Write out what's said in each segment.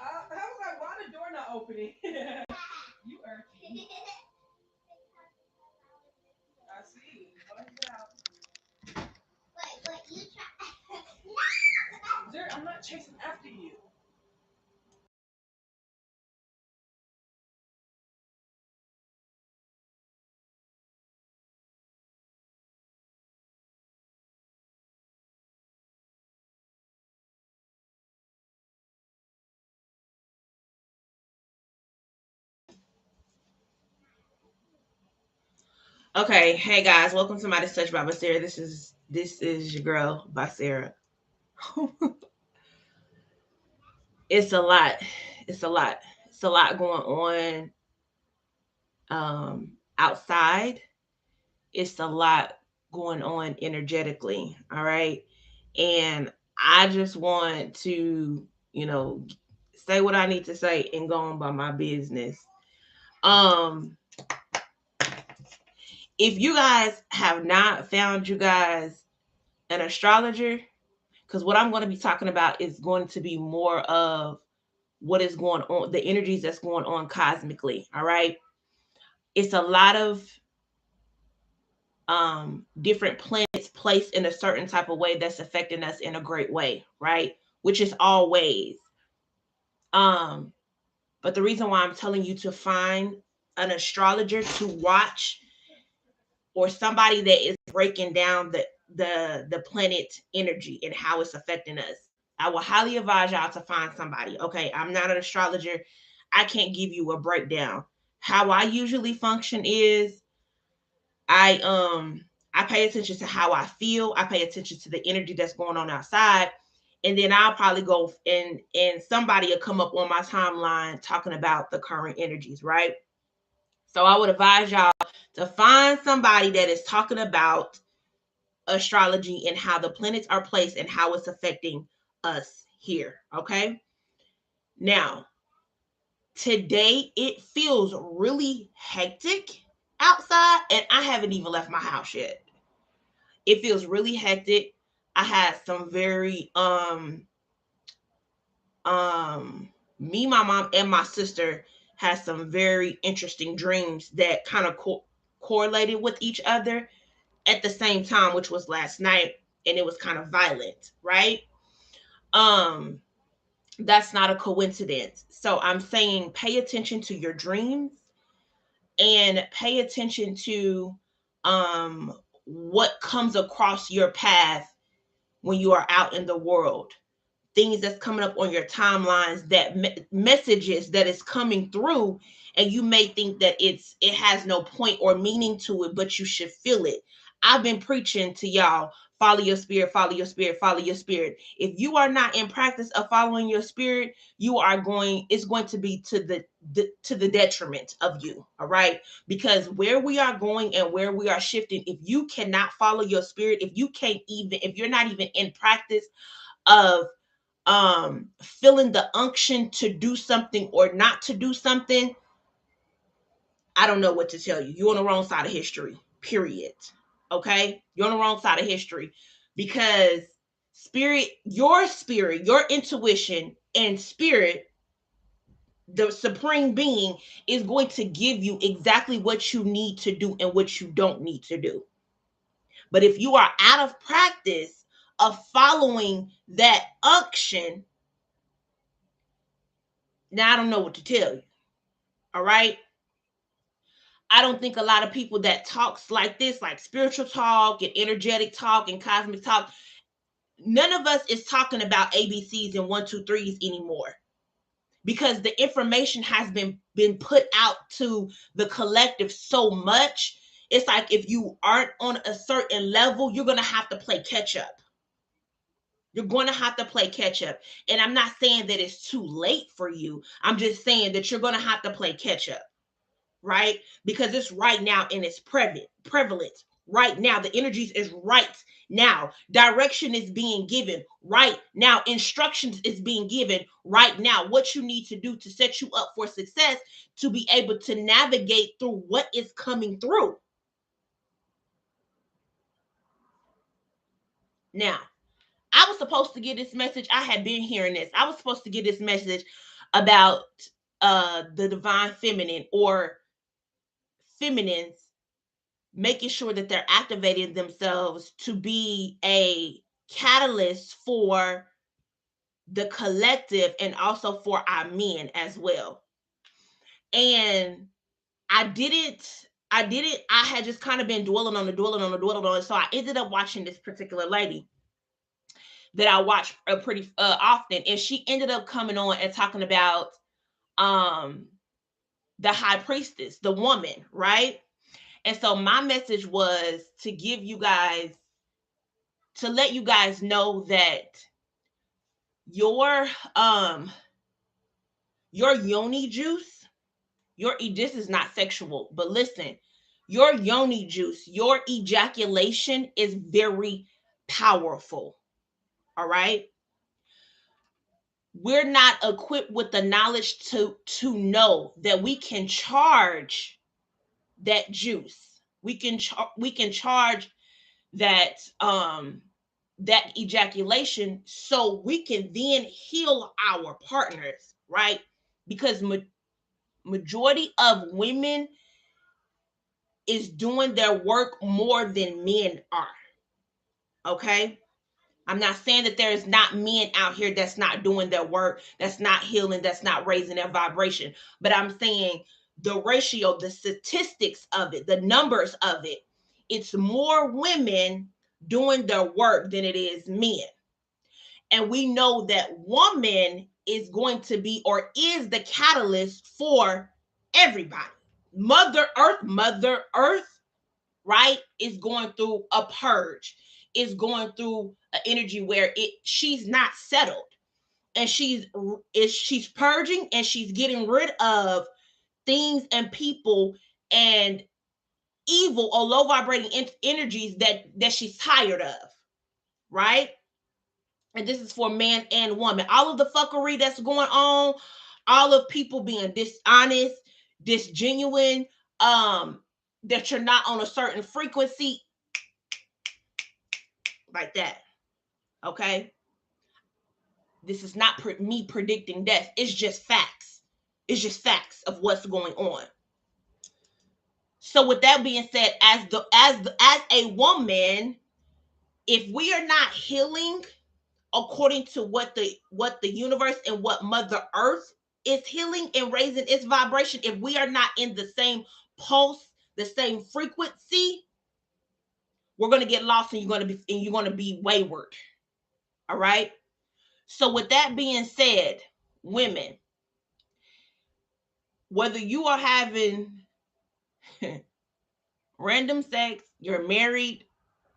I was like, why the door not opening? You irking. I see. Watch it out. Wait, you try. Zara, I'm not chasing after you. Okay, hey guys, welcome to Midastouchbybasira. This is your girl Basira. It's a lot. It's a lot. It's a lot going on outside. It's a lot going on energetically. All right. And I just want to, say what I need to say and go on by my business. Um, if you guys have not found you guys an astrologer, because what I'm going to be talking about is going to be more of what is going on, the energies that's going on cosmically. All right. It's a lot of different planets placed in a certain type of way that's affecting us in a great way, right? Which is always. Um, but the reason why I'm telling you to find an astrologer to watch, or somebody that is breaking down the planet energy and how it's affecting us, I will highly advise y'all to find somebody. Okay, I'm not an astrologer. I can't give you a breakdown. How I usually function is I I pay attention to how I feel. I pay attention to the energy that's going on outside. And then I'll probably go and somebody will come up on my timeline talking about the current energies, right? So I would advise y'all to find somebody that is talking about astrology and how the planets are placed and how it's affecting us here. Okay. Now, today it feels really hectic outside, and I haven't even left my house yet. It feels really hectic. I had some very me, my mom, and my sister had some very interesting dreams that kind of correlated with each other at the same time, which was last night, and it was kind of violent, right? Um, that's not a coincidence. So I'm saying pay attention to your dreams and pay attention to what comes across your path when you are out in the world, things that's coming up on your timelines, that messages that is coming through, and you may think that it has no point or meaning to it, but you should feel it. I've been preaching to y'all, follow your spirit, follow your spirit, follow your spirit. If you are not in practice of following your spirit, it's going to be to the detriment of you. All right, because where we are going and where we are shifting, if you cannot follow your spirit, if you're not even in practice of feeling the unction to do something or not to do something, I don't know what to tell you. You're on the wrong side of history, period. Okay, you're on the wrong side of history, because spirit, your intuition and spirit, the supreme being, is going to give you exactly what you need to do and what you don't need to do. But if you are out of practice of following that unction, now I don't know what to tell you. All right. I don't think a lot of people that talks like this, like spiritual talk and energetic talk and cosmic talk, none of us is talking about ABCs and one, two, threes anymore, because the information has been put out to the collective so much. It's like if you aren't on a certain level, you're gonna have to play catch up. You're going to have to play catch up. And I'm not saying that it's too late for you. I'm just saying that you're going to have to play catch up, right? Because it's right now and it's prevalent right now. The energies is right now. Direction is being given right now. Instructions is being given right now. What you need to do to set you up for success, to be able to navigate through what is coming through. Now, I was supposed to get this message. I had been hearing this. I was supposed to get this message about the divine feminine, or feminines, making sure that they're activating themselves to be a catalyst for the collective and also for our men as well. And I had just kind of been dwelling on it. So I ended up watching this particular lady that I watch pretty often, and she ended up coming on and talking about um the high priestess, the woman, right? And so my message was to give you guys, to let you guys know that your um your yoni juice, this is not sexual, but listen, your yoni juice, your ejaculation is very powerful. All right? We're not equipped with the knowledge to know that we can charge that juice. We can charge that that ejaculation, so we can then heal our partners, right? Because majority of women is doing their work more than men are. Okay? I'm not saying that there is not men out here that's not doing their work, that's not healing, that's not raising their vibration. But I'm saying the ratio, the statistics of it, the numbers of it, it's more women doing their work than it is men. And we know that woman is going to be, or is the catalyst for everybody. Mother Earth, right, is going through a purge, is going through an energy where she's not settled, and she's purging, and she's getting rid of things and people and evil or low vibrating energies that she's tired of, right? And this is for man and woman. All of the fuckery that's going on, all of people being dishonest, disgenuine, that you're not on a certain frequency, like that. Okay? This is not me predicting death. It's just facts. It's just facts of what's going on. So with that being said, as a woman, if we are not healing according to what the universe and what Mother Earth is healing and raising its vibration, if we are not in the same pulse, the same frequency, we're going to get lost, and you're going to be wayward. All right? So with that being said, women, whether you are having random sex, you're married,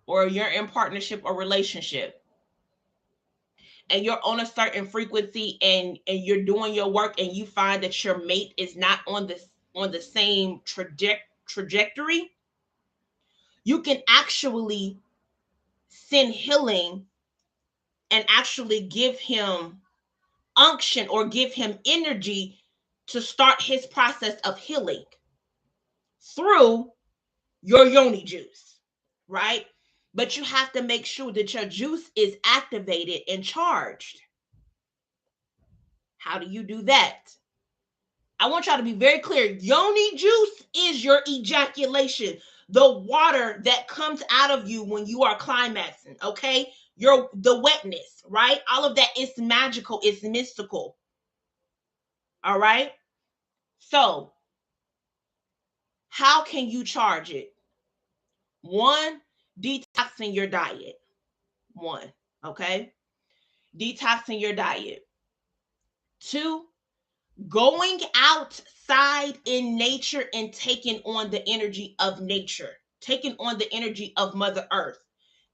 or you're in partnership or relationship, and you're on a certain frequency, and you're doing your work, and you find that your mate is not on the same trajectory, you can actually send healing and actually give him unction, or give him energy to start his process of healing through your yoni juice, right? But you have to make sure that your juice is activated and charged. How do you do that? I want y'all to be very clear. Yoni juice is your ejaculation, the water that comes out of you when you are climaxing, okay? The wetness, right? All of that is magical, it's mystical. All right? So, how can you charge it? One, detoxing your diet. One, okay? Detoxing your diet. Two, going outside in nature and taking on the energy of nature, taking on the energy of Mother Earth,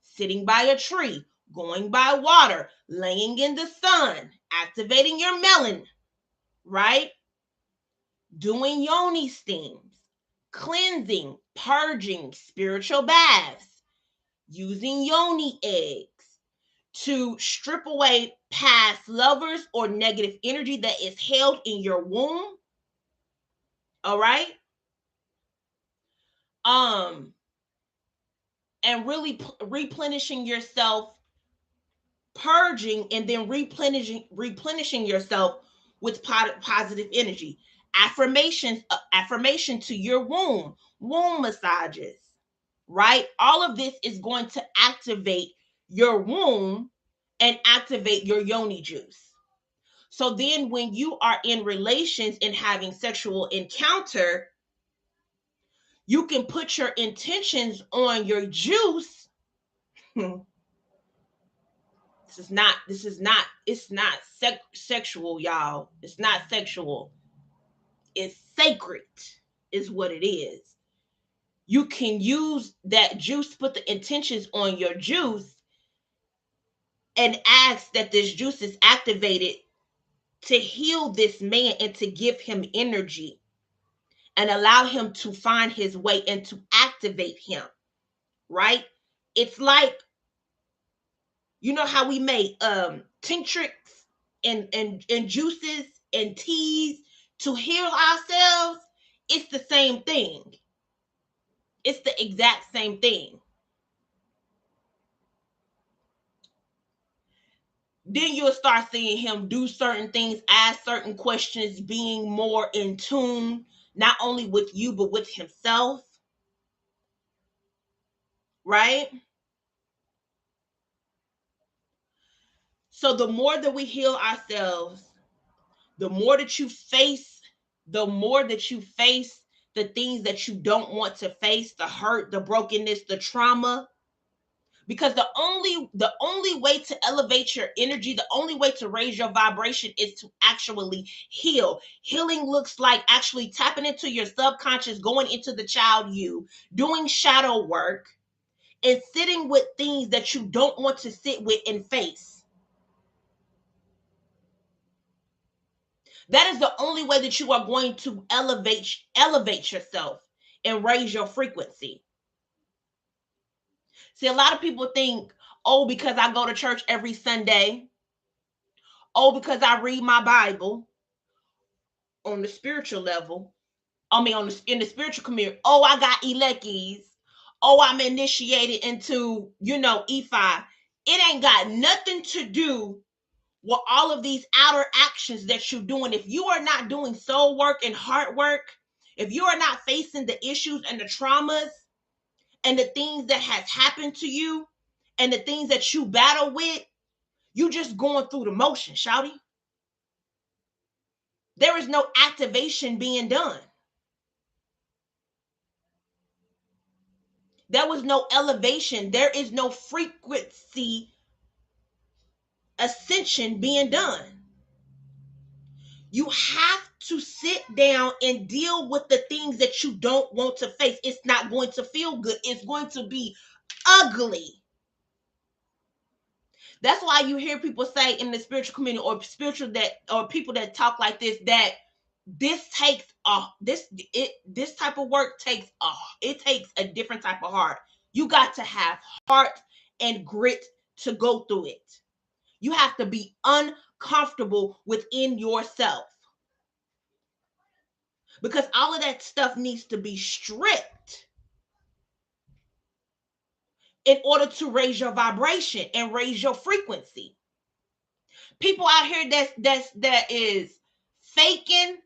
sitting by a tree, going by water, laying in the sun, activating your melanin, right? Doing yoni steams, cleansing, purging, spiritual baths, using yoni eggs to strip away past lovers or negative energy that is held in your womb. All right? And really replenishing yourself purging and then replenishing yourself with positive energy. Affirmation to your womb massages, right? All of this is going to activate your womb and activate your yoni juice. So then when you are in relations and having sexual encounter, you can put your intentions on your juice. It's not sexual, y'all. It's not sexual. It's sacred, is what it is. You can use that juice, put the intentions on your juice, and ask that this juice is activated to heal this man and to give him energy and allow him to find his way and to activate him, right? It's like, you know how we make tinctures and juices and teas to heal ourselves? It's the same thing. It's the exact same thing. Then you'll start seeing him do certain things, ask certain questions, being more in tune, not only with you, but with himself. Right? So the more that we heal ourselves, the more that you face the things that you don't want to face, the hurt, the brokenness, the trauma. Because the only way to elevate your energy, the only way to raise your vibration is to actually heal. Healing looks like actually tapping into your subconscious, going into the child you, doing shadow work, and sitting with things that you don't want to sit with and face. That is the only way that you are going to elevate yourself and raise your frequency. See, a lot of people think, oh, because I go to church every Sunday, oh, because I read my Bible on the spiritual level, in the spiritual community, oh, I got eleckies, oh, I'm initiated into, E5. It ain't got nothing to do with all of these outer actions that you're doing. If you are not doing soul work and heart work, if you are not facing the issues and the traumas and the things that has happened to you and the things that you battle with, you just going through the motion, shouty. There is no activation being done. There was no elevation. There is no frequency ascension being done. You have to sit down and deal with the things that you don't want to face. It's not going to feel good. It's going to be ugly. That's why you hear people say in the spiritual community or people that talk like this, that this type of work takes a different type of heart. You got to have heart and grit to go through it. You have to be uncomfortable within yourself, because all of that stuff needs to be stripped in order to raise your vibration and raise your frequency. People out here that is faking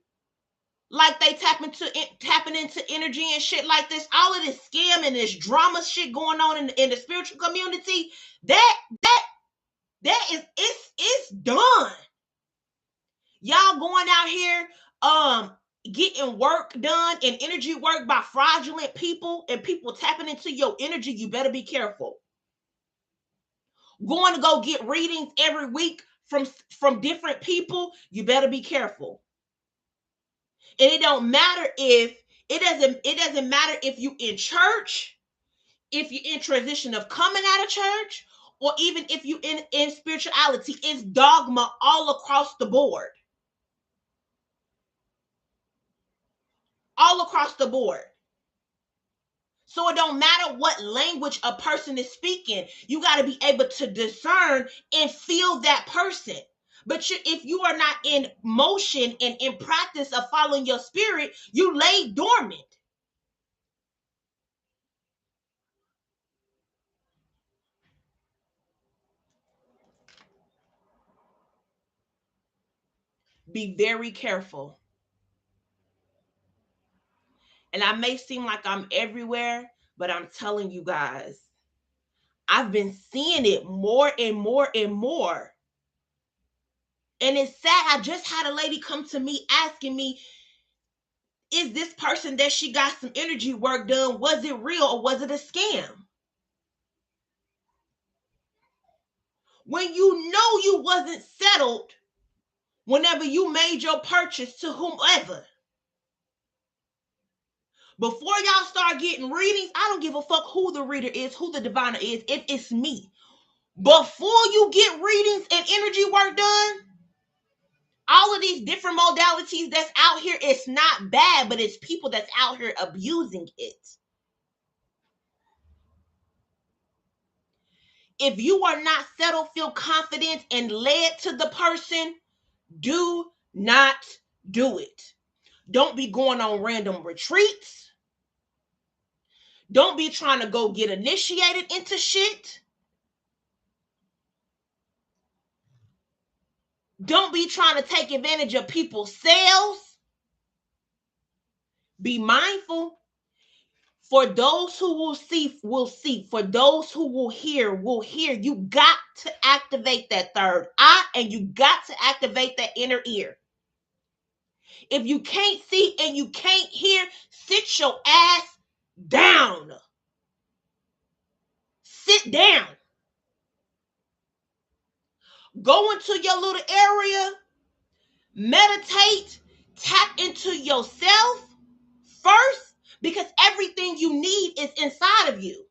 like they tapping into energy and shit like this, all of this scam and this drama shit going on in the spiritual community, that is it's done. Y'all going out here getting work done and energy work by fraudulent people and people tapping into your energy. You better be careful. Going to go get readings every week from different people, you better be careful. And it doesn't matter if you in church, if you're in transition of coming out of church, or even if you in spirituality. It's dogma all across the board. All across the board. So it don't matter what language a person is speaking. You got to be able to discern and feel that person. But if you are not in motion and in practice of following your spirit, you lay dormant. Be very careful. And I may seem like I'm everywhere, but I'm telling you guys, I've been seeing it more and more and more. And it's sad. I just had a lady come to me asking me, is this person that she got some energy work done, was it real or was it a scam? When you know you wasn't settled whenever you made your purchase to whomever. Before y'all start getting readings, I don't give a fuck who the reader is, who the diviner is, if it's me. Before you get readings and energy work done, all of these different modalities that's out here, it's not bad, but it's people that's out here abusing it. If you are not settled, feel confident, and led to the person, do not do it. Don't be going on random retreats. Don't be trying to go get initiated into shit. Don't be trying to take advantage of people's sales. Be mindful. For those who will see, will see. For those who will hear. You got to activate that third eye, and you got to activate that inner ear. If you can't see and you can't hear, sit your ass down. Sit down. Go into your little area, meditate, tap into yourself first, because everything you need is inside of you.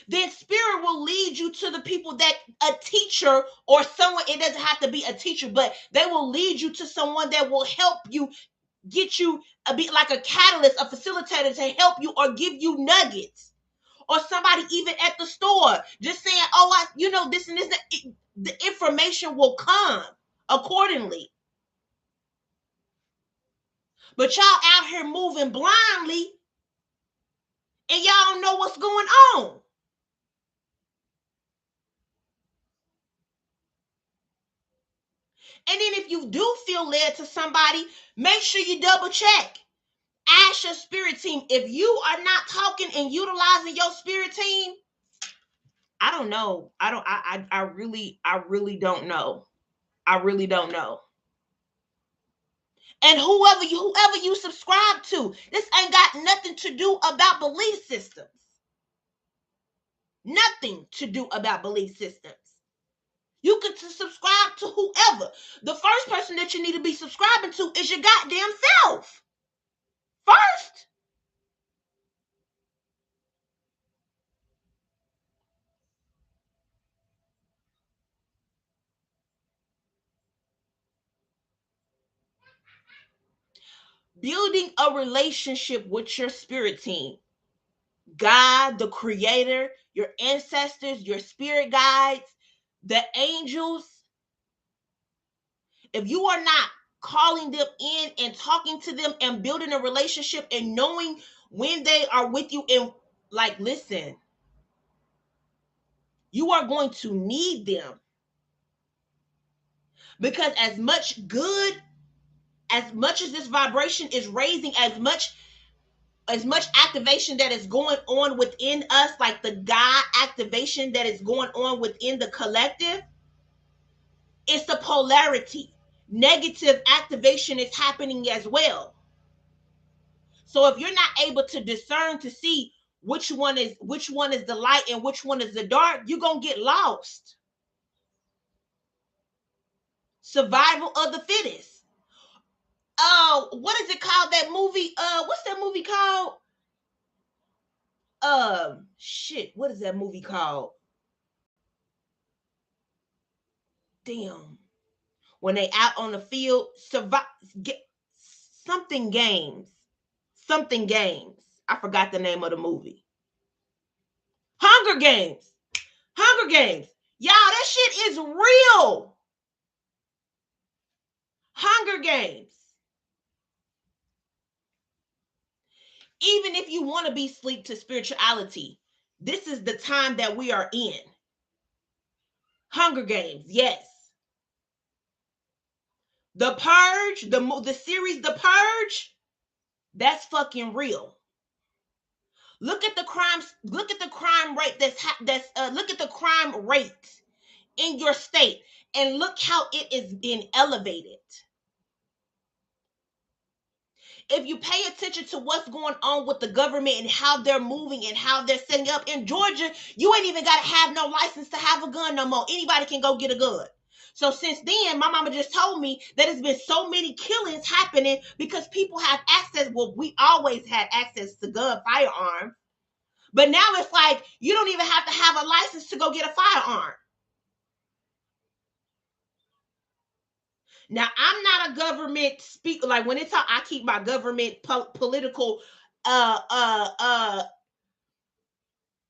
Then spirit will lead you to the people that a teacher or someone, it doesn't have to be a teacher, but they will lead you to someone that will help you, get you be like a catalyst, a facilitator to help you or give you nuggets. Or somebody even at the store just saying, oh, this and this. The information will come accordingly. But y'all out here moving blindly and y'all don't know what's going on. And then if you do feel led to somebody, make sure you double check. Ask your spirit team. If you are not talking and utilizing your spirit team, I don't know. I really don't know. I really don't know. And whoever you subscribe to, this ain't got nothing to do about belief systems. Nothing to do about belief systems. You can subscribe to whoever. The first person that you need to be subscribing to is your goddamn self. First. Building a relationship with your spirit team. God, the creator, your ancestors, your spirit guides, the angels. If you are not calling them in and talking to them and building a relationship and knowing when they are with you, and like, listen, you are going to need them. Because as much as this vibration is raising, as much activation that is going on within us, like the God activation that is going on within the collective, it's the polarity. Negative activation is happening as well. So if you're not able to discern to see which one is the light and which one is the dark, you're gonna get lost. Survival of the fittest. What is it called? That movie? What's that movie called? Shit. What is that movie called? Damn. When they out on the field, something games. Something games. I forgot the name of the movie. Hunger Games. Hunger Games. Y'all, that shit is real. Hunger Games. Even if you want to be sleep to spirituality, this is the time that we are in. Hunger Games, yes. The Purge, the series The Purge, that's fucking real. Look at the crimes. Look at the crime rate. Look at the crime rate in your state, and look how it is being elevated. If you pay attention to what's going on with the government and how they're moving and how they're setting up in Georgia, you ain't even got to have no license to have a gun no more. Anybody can go get a gun. So since then, my mama just told me that it's been so many killings happening because people have access. Well, we always had access to firearms. But now it's like you don't even have to have a license to go get a firearm. Now, I'm not a government speaker. Like when it's talk, I keep my government political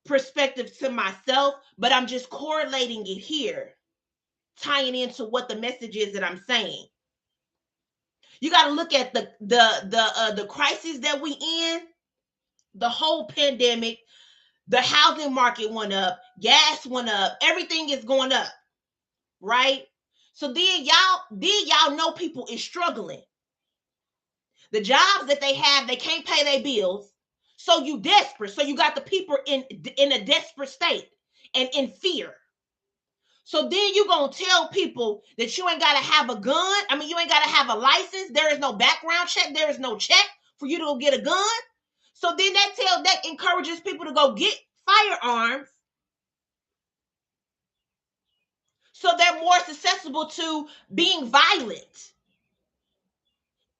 perspective to myself, but I'm just correlating it here, tying into what the message is that I'm saying. You got to look at the crisis that we in, the whole pandemic. The housing market went up, gas went up, everything is going up, right? So then y'all know people is struggling. The jobs that they have, they can't pay their bills. So you desperate. So you got the people in a desperate state and in fear. So then you gonna tell people that you ain't gotta have a gun. I mean, you ain't gotta have a license. There is no background check. There is no check for you to go get a gun. So then that encourages people to go get firearms. So they're more susceptible to being violent.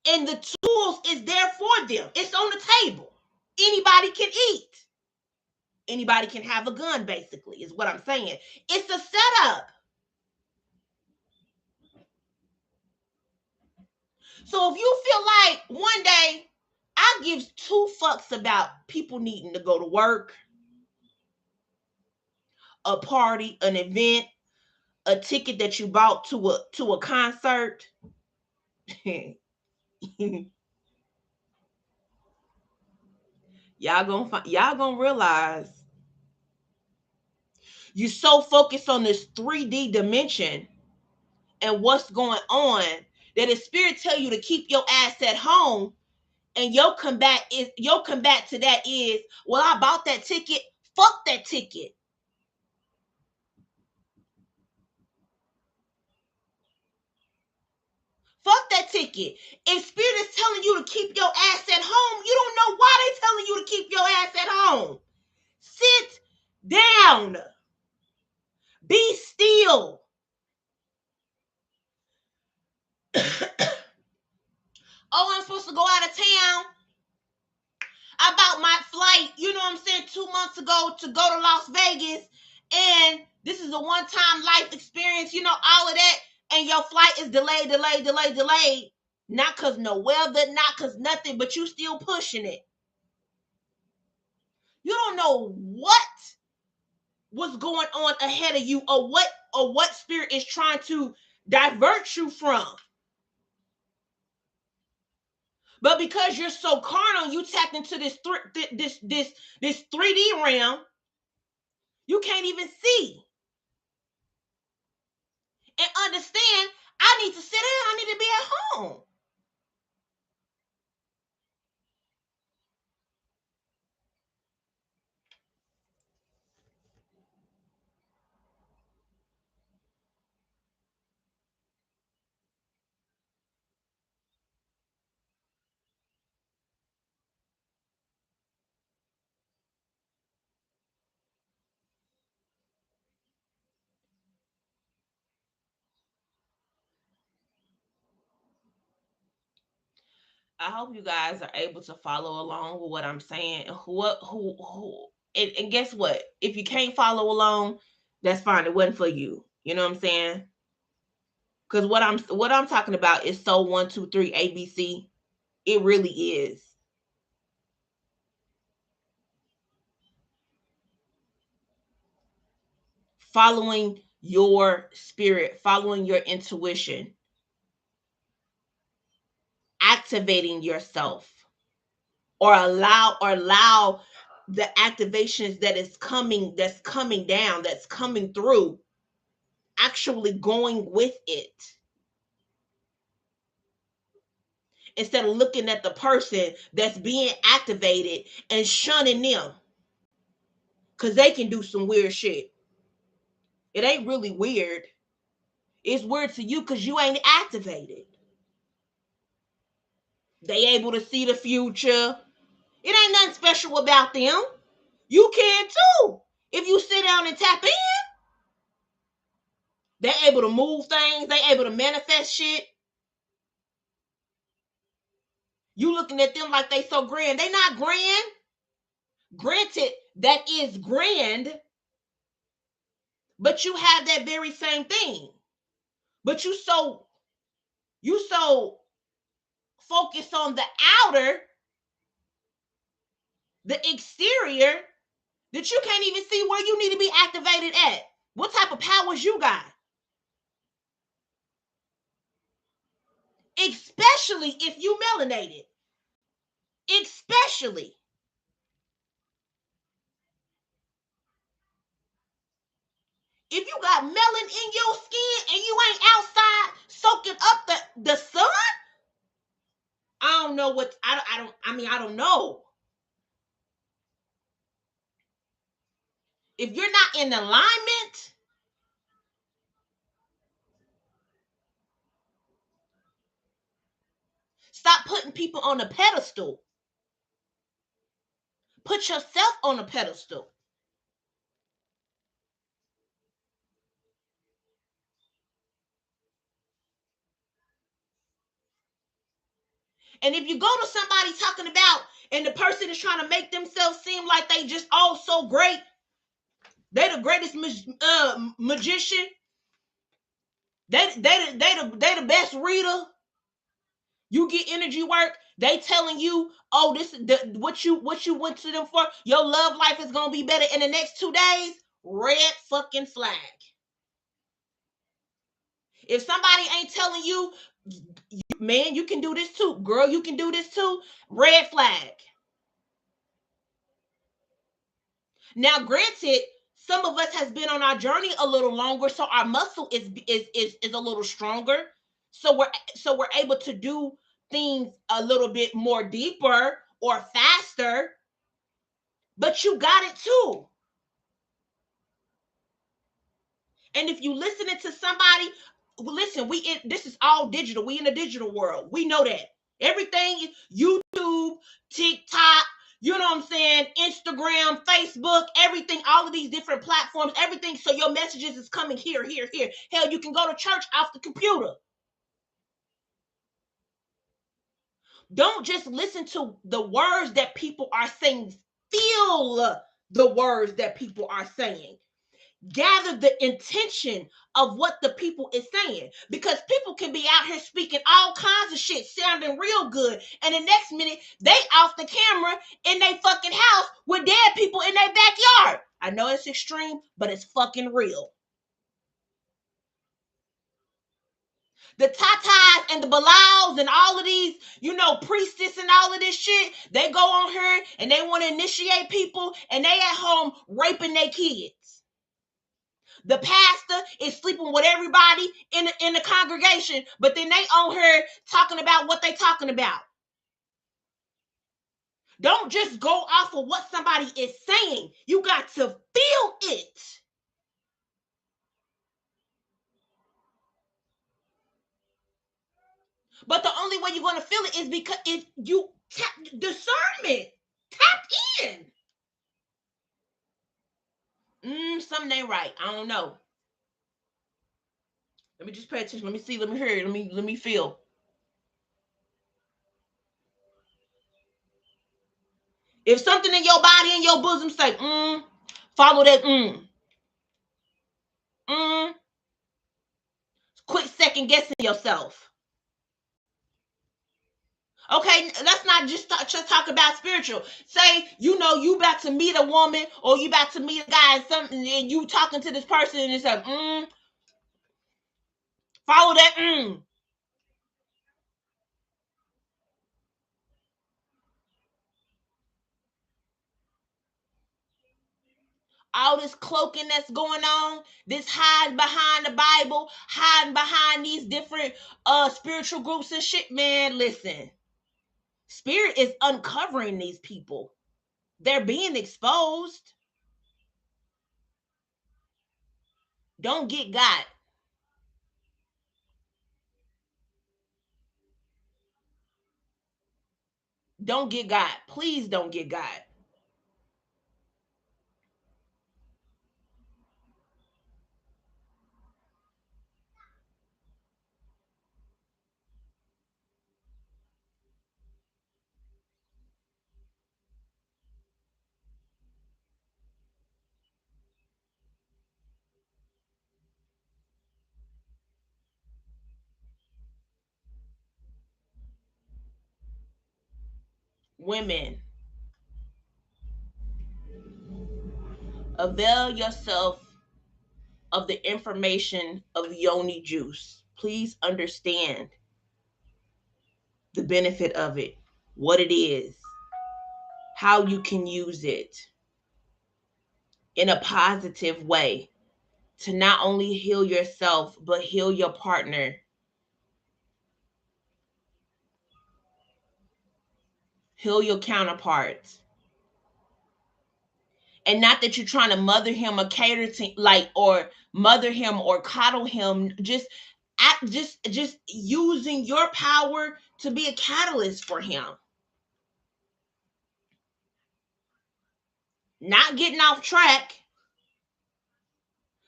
And the tools is there for them. It's on the table. Anybody can eat. Anybody can have a gun, basically, is what I'm saying. It's a setup. So if you feel like one day I give two fucks about people needing to go to work, a party, an event, a ticket that you bought to a concert. y'all gonna realize you're so focused on this 3D dimension and what's going on that the spirit tell you to keep your ass at home, and your combat to that is, well, I bought that ticket, fuck that ticket. Fuck that ticket. If spirit is telling you to keep your ass at home, you don't know why they telling you to keep your ass at home. Sit down. Be still. Oh, I'm supposed to go out of town. I bought my flight, you know what I'm saying, 2 months ago to go to Las Vegas. And this is a one-time life experience, you know, all of that. And your flight is delayed. Not because no weather, not because nothing, but you still pushing it. You don't know what's going on ahead of you, or what spirit is trying to divert you from. But because you're so carnal, you tapped into this 3D realm, you can't even see and understand. I need to sit down. I need to be at home. I hope you guys are able to follow along with what I'm saying. And guess what? If you can't follow along, that's fine. It wasn't for you. You know what I'm saying? Because what I'm talking about is so 1, 2, 3 ABC. It really is. Following your spirit, following your intuition, activating yourself, or allow the activations that's coming down, that's coming through, actually going with it. instead of looking at the person that's being activated and shunning them. Because they can do some weird shit. It ain't really weird. It's weird to you because you ain't activated. They able to see the future. It ain't nothing special about them. You can too. If you sit down and tap in, they're able to move things. They're able to manifest shit. You looking at them like they so grand. They not grand. Granted, that is grand, but you have that very same thing. But you so focused on the outer, the exterior, that you can't even see where you need to be activated at. What type of powers you got? Especially if you melanated. Especially. If you got melon in your skin and you ain't outside soaking up the sun, I don't know what I don't know. If you're not in alignment, stop putting people on a pedestal. Put yourself on a pedestal. And if you go to somebody talking about, and the person is trying to make themselves seem like they just all so great, they the greatest magician, they the best reader. You get energy work, they telling you, oh, this what you went to them for. Your love life is gonna be better in the next 2 days. Red fucking flag. If somebody ain't telling you, man, you can do this too, girl, you can do this too, red flag. Now, granted, some of us has been on our journey a little longer, so our muscle is a little stronger. So we're able to do things a little bit more deeper or faster. But you got it too. And if you listening to somebody, listen, this is all digital. We in the digital world. We know that. Everything, YouTube, TikTok, you know what I'm saying, Instagram, Facebook, everything, all of these different platforms, everything. So your messages is coming here. Hell, you can go to church off the computer. Don't just listen to the words that people are saying. Feel the words that people are saying. Gather the intention of what the people is saying, because people can be out here speaking all kinds of shit, sounding real good, and the next minute they off the camera in their fucking house with dead people in their backyard. I know it's extreme, but it's fucking real. The tatas and the balals and all of these, priestess and all of this shit, they go on here and they want to initiate people, and they at home raping their kids. The pastor is sleeping with everybody in the congregation, but then they on her talking about what they talking about. Don't just go off of what somebody is saying. You got to feel it. But the only way you're going to feel it is because if you tap discernment, tap in. Something ain't right. I don't know. Let me just pay attention. Let me see. Let me hear. Let me feel. If something in your body and your bosom say, follow that. Quit second guessing yourself. Okay, let's not just talk about spiritual. Say, you about to meet a woman, or you about to meet a guy and something, and you talking to this person, and it's like, follow that. All this cloaking that's going on, this hiding behind the Bible, hiding behind these different spiritual groups and shit, man, listen. Spirit is uncovering these people. They're being exposed. Don't get got. Don't get got. Please don't get got. Women, avail yourself of the information of yoni juice. Please understand the benefit of it, what it is, how you can use it in a positive way to not only heal yourself, but heal your partner, heal your counterparts. And not that you're trying to mother him or cater to, like, or mother him or coddle him. Just using your power to be a catalyst for him. Not getting off track.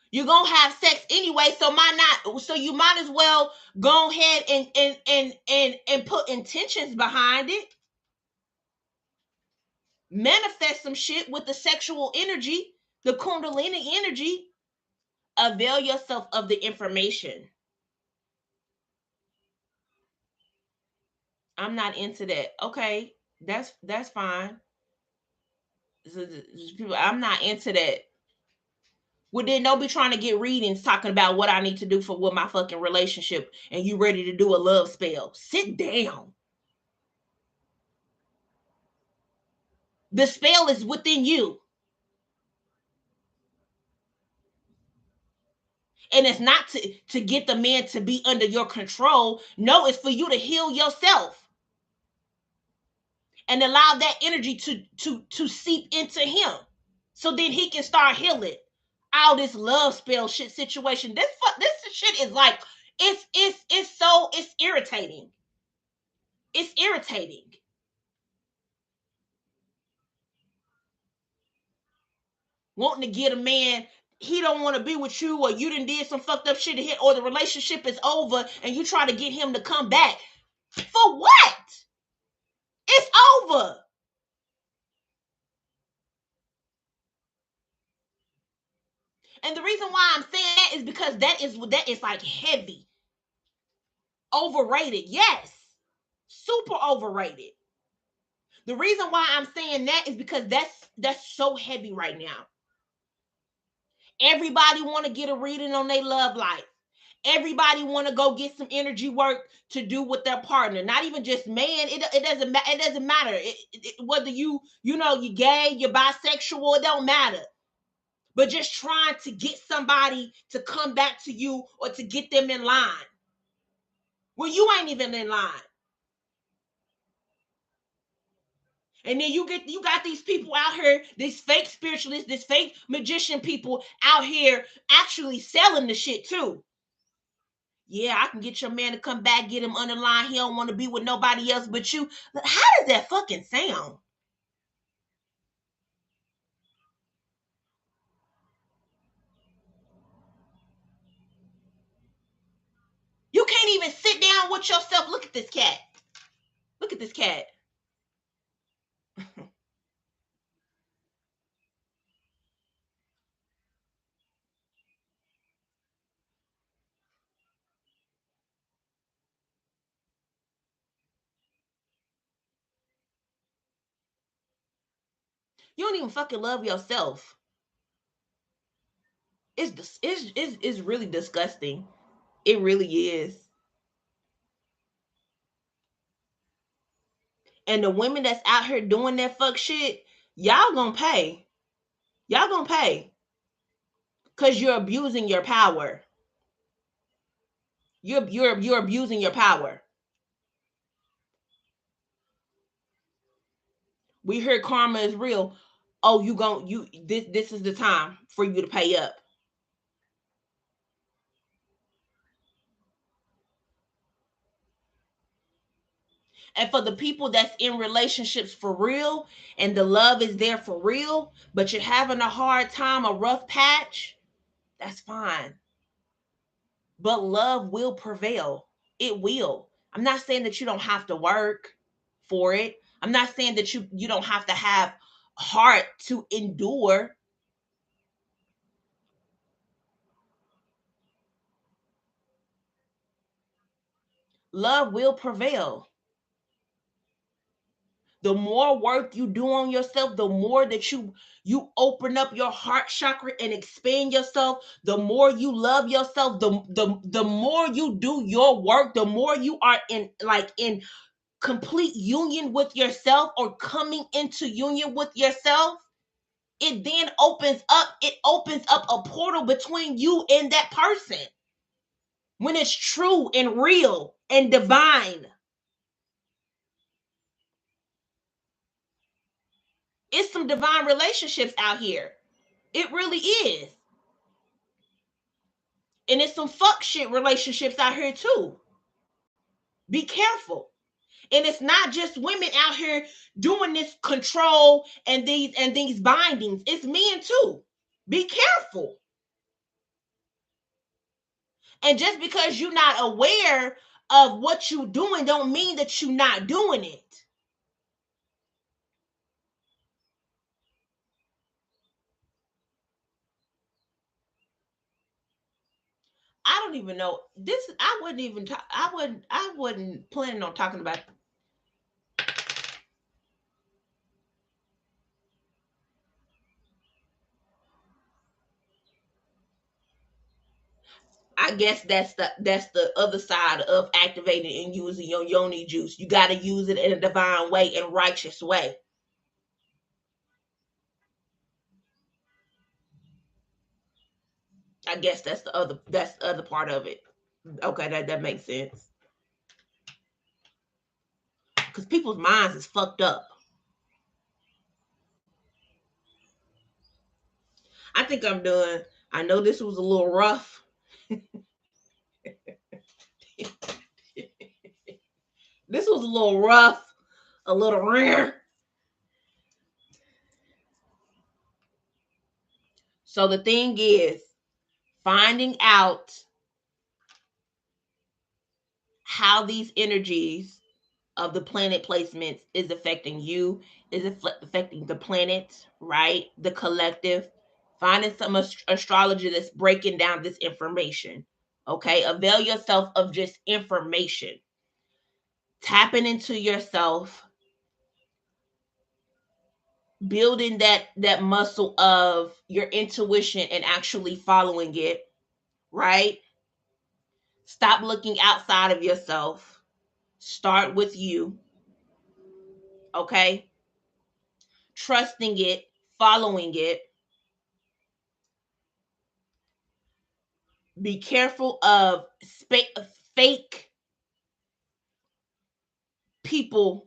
You're gonna have sex anyway, so you might as well go ahead and put intentions behind it. Manifest some shit with the sexual energy, the kundalini energy. Avail yourself of the information. I'm not into that. Okay, that's fine. I'm not into that. Well, then don't be trying to get readings talking about what I need to do for with my fucking relationship, and you ready to do a love spell. Sit down. The spell is within you. And it's not to get the man to be under your control. No, it's for you to heal yourself and allow that energy to seep into him, so then he can start healing. All this love spell shit situation. This shit is like, it's irritating. It's irritating. Wanting to get a man, he don't want to be with you, or you done did some fucked up shit to him, or the relationship is over and you try to get him to come back. For what? It's over. And the reason why I'm saying that is because that is like heavy. Overrated. Yes. Super overrated. The reason why I'm saying that is because that's so heavy right now. Everybody want to get a reading on their love life. Everybody want to go get some energy work to do with their partner. Not even just man. It doesn't matter. Whether you gay, you're bisexual, it don't matter. But just trying to get somebody to come back to you or to get them in line. Well, you ain't even in line. And then you got these people out here, these fake spiritualists, this fake magician people out here actually selling the shit too. Yeah, I can get your man to come back, get him underlined. He don't want to be with nobody else but you. How does that fucking sound? You can't even sit down with yourself. Look at this cat. Look at this cat. You don't even fucking love yourself. It's really disgusting. It really is. And the women that's out here doing that fuck shit, y'all gonna pay. Y'all gonna pay. Cause you're abusing your power. You're abusing your power. We hear karma is real. Oh, this is the time for you to pay up. And for the people that's in relationships for real and the love is there for real, but you're having a hard time, a rough patch, that's fine. But love will prevail. It will. I'm not saying that you don't have to work for it. I'm not saying that you don't have to have heart to endure. Love will prevail. The more work you do on yourself, the more that you open up your heart chakra and expand yourself, the more you love yourself, the more you do your work, the more you are in complete union with yourself or coming into union with yourself. It then opens up a portal between you and that person when it's true and real and divine. It's some divine relationships out here. It really is. And it's some fuck shit relationships out here too. Be careful. And it's not just women out here doing this control and these bindings. It's men too. Be careful. And just because you're not aware of what you're doing don't mean that you're not doing it. I don't even know this. I wouldn't even talk. I wouldn't planning on talking about. I guess that's the other side of activating and using your yoni juice. You got to use it in a divine way and righteous way. I guess that's the other part of it. Okay, that makes sense. Because people's minds is fucked up. I think I'm done. I know this was a little rough. This was a little rough, a little rare. So the thing is, finding out how these energies of the planet placements is affecting you, is affecting the planet, right? The collective. Finding some astrologer that's breaking down this information. Okay, avail yourself of just information. Tapping into yourself, building that muscle of your intuition and actually following it, right? Stop looking outside of yourself. Start with you, okay? Trusting it, following it. Be careful of fake people.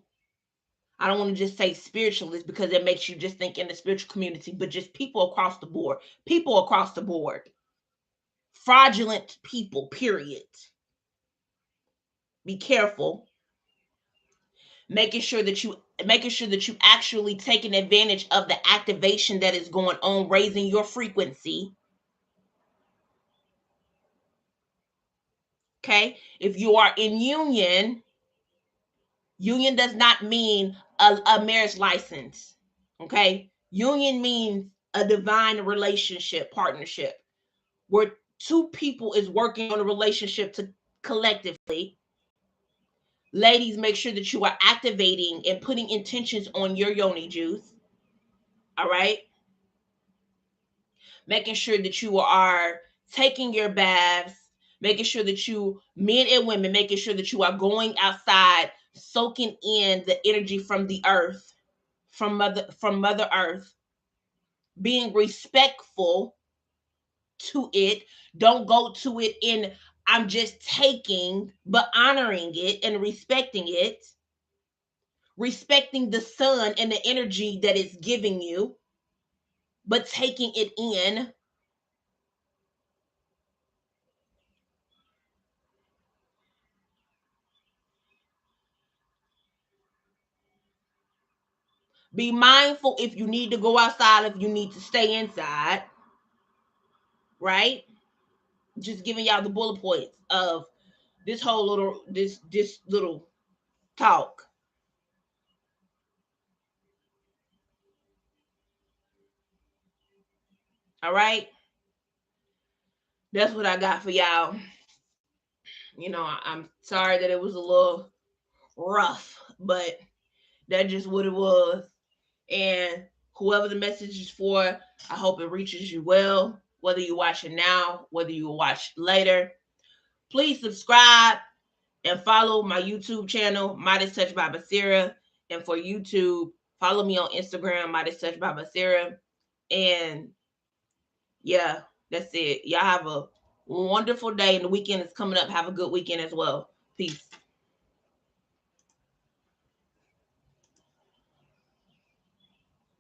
I don't want to just say spiritualists because it makes you just think in the spiritual community, but just people across the board. People across the board. Fraudulent people, period. Be careful. Making sure that you actually taking advantage of the activation that is going on, raising your frequency. Okay? If you are in union, union does not mean a marriage license. Okay? Union means a divine relationship, partnership, where two people is working on a relationship to collectively. Ladies, make sure that you are activating and putting intentions on your yoni juice. All right? Making sure that you are taking your baths, making sure that you, men and women, making sure that you are going outside, soaking in the energy from the earth, from mother earth, being respectful to it. Don't go to it in I'm just taking, but honoring it and respecting it. respecting the sun and the energy that it's giving you, but taking it in. Be mindful if you need to go outside, if you need to stay inside, right? Just giving y'all the bullet points of this whole little this little talk. All right, that's what I got for y'all. I'm sorry that it was a little rough, but that's just what it was. And whoever the message is for, I hope it reaches you well. Whether you watch it now, whether you watch later, please subscribe and follow my YouTube channel, Midas Touched by Basira. And for YouTube, follow me on Instagram, Midas Touched by Basira. And yeah, that's it. Y'all have a wonderful day, and the weekend is coming up. Have a good weekend as well. Peace.